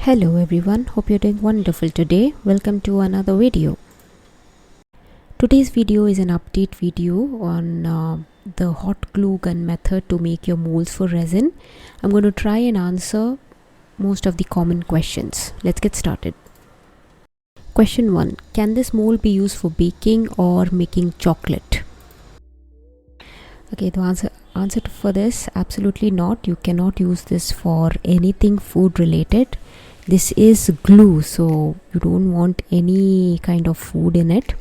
Hello everyone, hope you're doing wonderful today. Welcome to another video. Today's video is an update video on the hot glue gun method to make your molds for resin. I'm going to try and answer most of the common questions. Let's get started. Question 1. Can this mold be used for baking or making chocolate? Okay, the answer for this, absolutely not. You cannot use this for anything food related. This is glue, so you don't want any kind of food in it.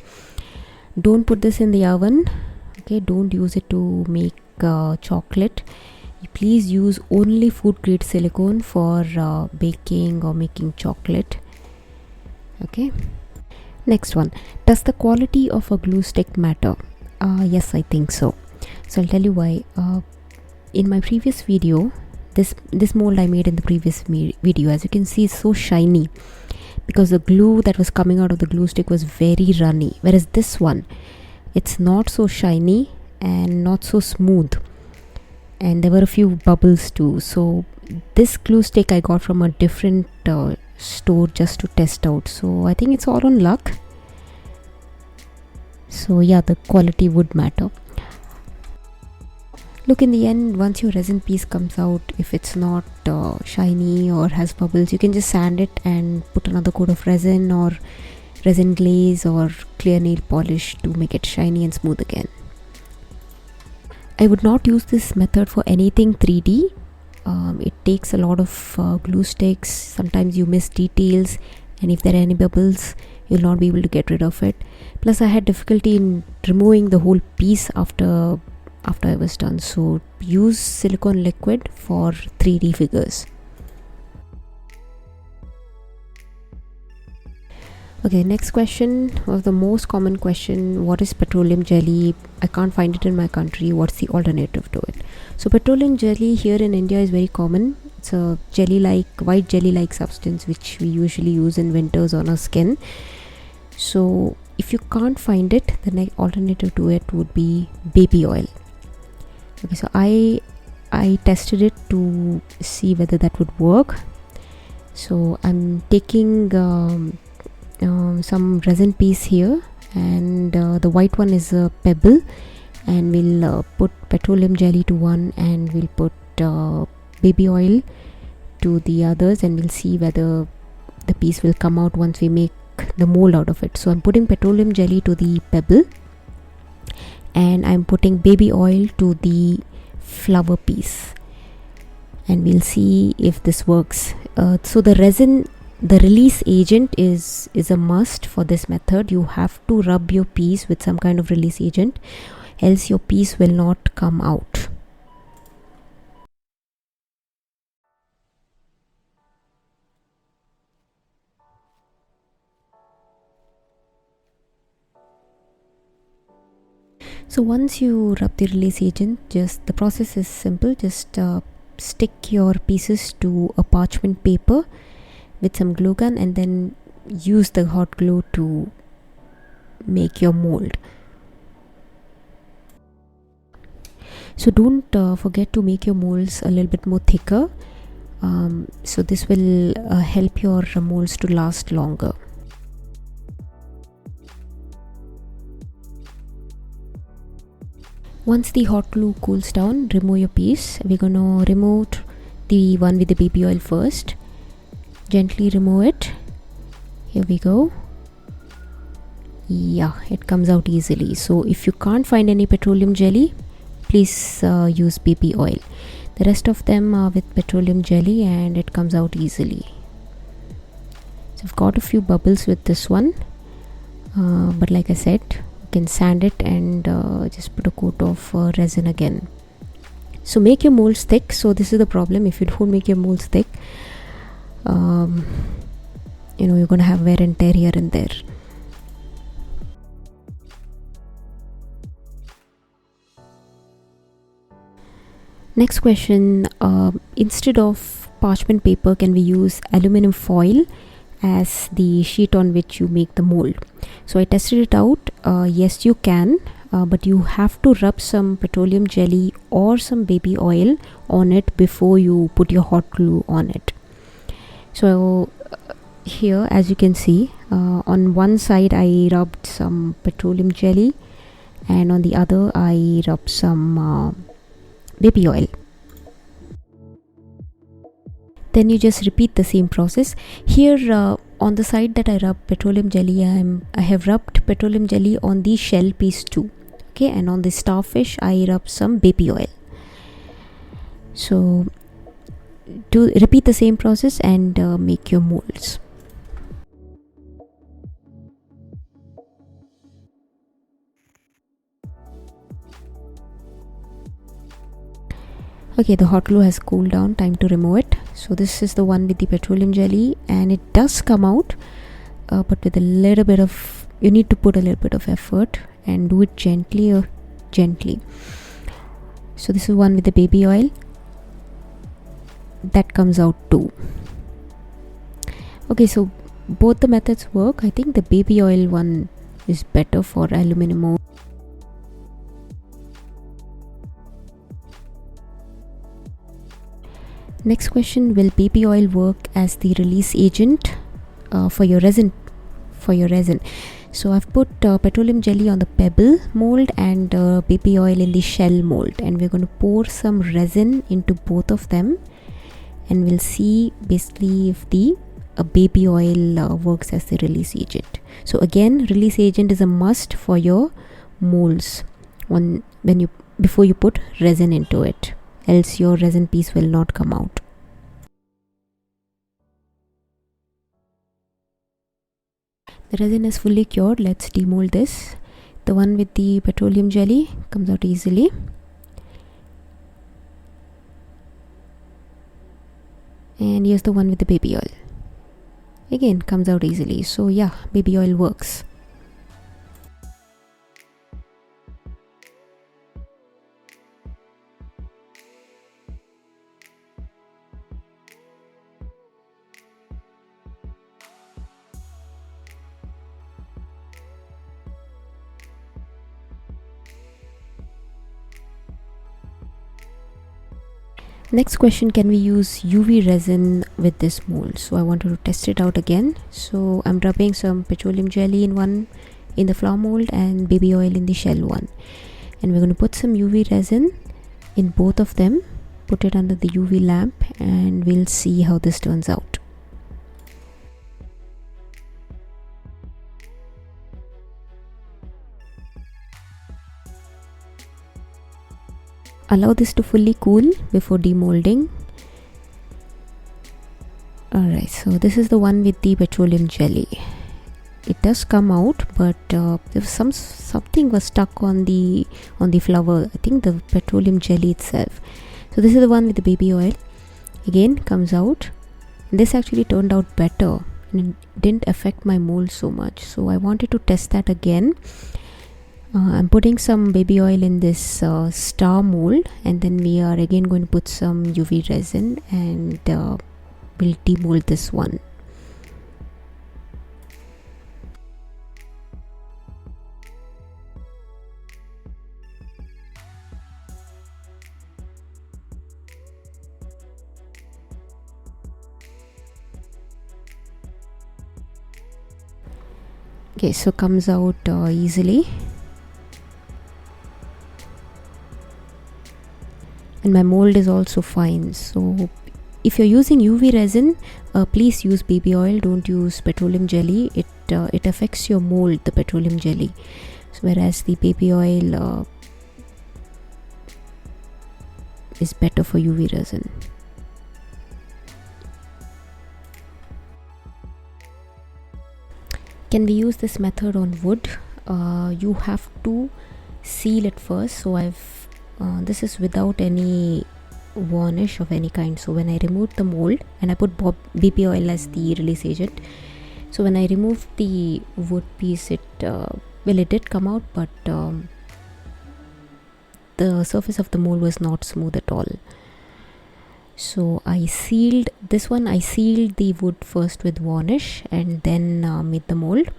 Don't put this in the oven. Okay, don't use it to make chocolate. Please use only food grade silicone for baking or making chocolate. Okay, next one. Does the quality of a glue stick matter? Yes, I think so. So I'll tell you why. In my previous video, this mold I made in the previous video, as you can see, is so shiny because the glue that was coming out of the glue stick was very runny, whereas this one, it's not so shiny and not so smooth, and there were a few bubbles too. So this glue stick I got from a different store just to test out, so I think it's all on luck. So yeah, the quality would matter. Look, in the end, once your resin piece comes out, if it's not shiny or has bubbles, you can just sand it and put another coat of resin or resin glaze or clear nail polish to make it shiny and smooth again. I would not use this method for anything 3D. It takes a lot of glue sticks. Sometimes you miss details, and if there are any bubbles, you'll not be able to get rid of it. Plus, I had difficulty in removing the whole piece after I was done. So use silicone liquid for 3D figures. Okay, next question was the most common question. What is petroleum jelly? I can't find it in my country. What's the alternative to it? So petroleum jelly here in India is very common. It's a white jelly like substance which we usually use in winters on our skin. So if you can't find it, the next alternative to it would be baby oil. Okay, so I tested it to see whether that would work. So I'm taking some resin piece here, and the white one is a pebble, and we'll put petroleum jelly to one, and we'll put baby oil to the others, and we'll see whether the piece will come out once we make the mold out of it. So I'm putting petroleum jelly to the pebble, and I'm putting baby oil to the flower piece, and we'll see if this works. So the resin, the release agent is a must for this method. You have to rub your piece with some kind of release agent, else your piece will not come out. So once you rub the release agent, the process is simple. Just stick your pieces to a parchment paper with some glue gun, and then use the hot glue to make your mold. So don't forget to make your molds a little bit more thicker. So this will help your molds to last longer. Once the hot glue cools down, remove your piece. We're gonna remove the one with the baby oil first. Gently remove it. Here we go. Yeah, it comes out easily. So if you can't find any petroleum jelly, please use baby oil. The rest of them are with petroleum jelly, and it comes out easily. So I've got a few bubbles with this one, but like I said, can sand it and just put a coat of resin again. So make your molds thick. So this is the problem: if you don't make your molds thick, you're going to have wear and tear here and there. Next question: instead of parchment paper, can we use aluminum foil as the sheet on which you make the mold? So I tested it out. Yes, you can, but you have to rub some petroleum jelly or some baby oil on it before you put your hot glue on it. So here, as you can see, on one side I rubbed some petroleum jelly, and on the other I rubbed some baby oil. Then you just repeat the same process. Here on the side that I rubbed petroleum jelly, I have rubbed petroleum jelly on the shell piece too. Okay, and on the starfish I rub some baby oil. So to repeat the same process and make your molds. Okay, the hot glue has cooled down, time to remove it. So this is the one with the petroleum jelly, and it does come out, but with a little bit of, you need to put a little bit of effort and do it gently. So this is one with the baby oil, that comes out too. Okay, so both the methods work. I think the baby oil one is better for aluminum mold. Next question, will baby oil work as the release agent for your resin? So I've put petroleum jelly on the pebble mold and baby oil in the shell mold, and we're going to pour some resin into both of them, and we'll see basically if the baby oil works as the release agent. So again, release agent is a must for your molds before you put resin into it, else your resin piece will not come out. The resin is fully cured. Let's demold this. The one with the petroleum jelly comes out easily. And here's the one with the baby oil. Again, comes out easily. So yeah, baby oil works. Next question, can we use UV resin with this mold? So I wanted to test it out again. So I'm rubbing some petroleum jelly in the flower mold and baby oil in the shell one, and we're going to put some UV resin in both of them, put it under the UV lamp, and we'll see how this turns out. Allow this to fully cool before demolding. Alright, so this is the one with the petroleum jelly. It does come out, but there was something was stuck on the flower. I think the petroleum jelly itself. So this is the one with the baby oil. Again, comes out. This actually turned out better and it didn't affect my mold so much. So I wanted to test that again. I'm putting some baby oil in this star mold, and then we are again going to put some UV resin, and we'll demold this one. Okay, so comes out easily. And my mold is also fine. So if you're using UV resin, please use baby oil, don't use petroleum jelly. It affects your mold, the petroleum jelly. So whereas the baby oil is better for UV resin. Can we use this method on wood? You have to seal it first. So this is without any varnish of any kind. So when I removed the mold, and I put baby oil as the release agent, so when I removed the wood piece, it did come out, but the surface of the mold was not smooth at all. So I sealed this one. I sealed the wood first with varnish and then made the mold.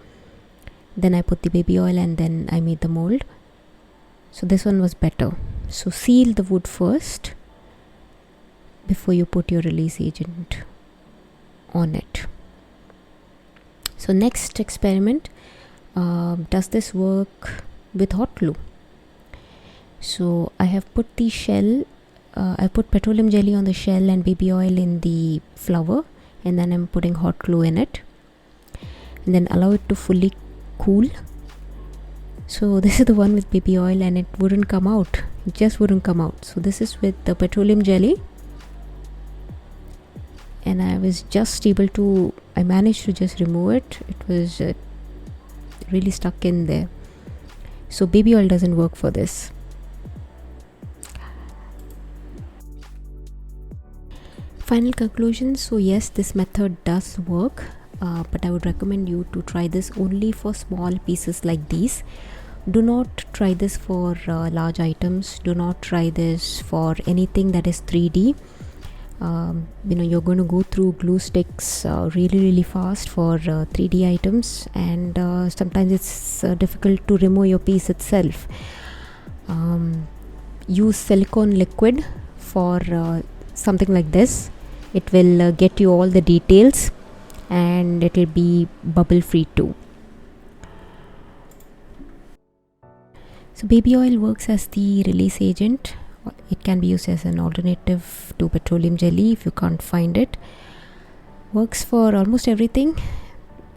Then I put the baby oil and then I made the mold. So this one was better. So seal the wood first before you put your release agent on it. So next experiment, does this work with hot glue? So I have put the shell, I put petroleum jelly on the shell and baby oil in the flower, and then I'm putting hot glue in it, and then allow it to fully cool. So this is the one with baby oil, and it wouldn't come out, it just wouldn't come out. So this is with the petroleum jelly, and I was just able to, I managed to just remove it. It was really stuck in there. So baby oil doesn't work for this. Final conclusion, so yes, this method does work, but I would recommend you to try this only for small pieces like these. Do not try this for large items. Do not try this for anything that is 3D. You're going to go through glue sticks really fast for 3D items, and sometimes it's difficult to remove your piece itself. Use silicone liquid for something like this. It will get you all the details, and it will be bubble free too. So baby oil works as the release agent. It can be used as an alternative to petroleum jelly if you can't find it. Works for almost everything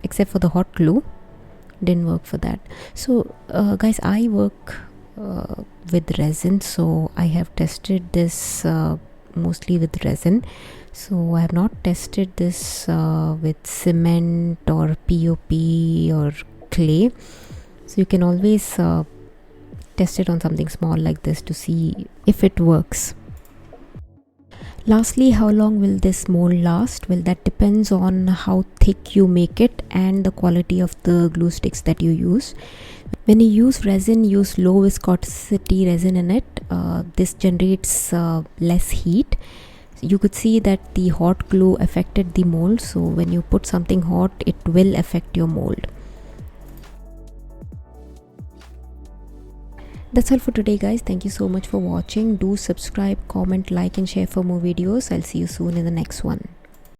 except for the hot glue. Didn't work for that. So guys, I work with resin, so I have tested this mostly with resin. So I have not tested this with cement or POP or clay. So you can always test it on something small like this to see if it works. Lastly, how long will this mold last? Well, that depends on how thick you make it and the quality of the glue sticks that you use. When you use resin, use low viscosity resin in it. This generates less heat. You could see that the hot glue affected the mold, so when you put something hot, it will affect your mold. That's all for today, guys. Thank you so much for watching. Do subscribe, comment, like and share for more videos. I'll see you soon in the next one.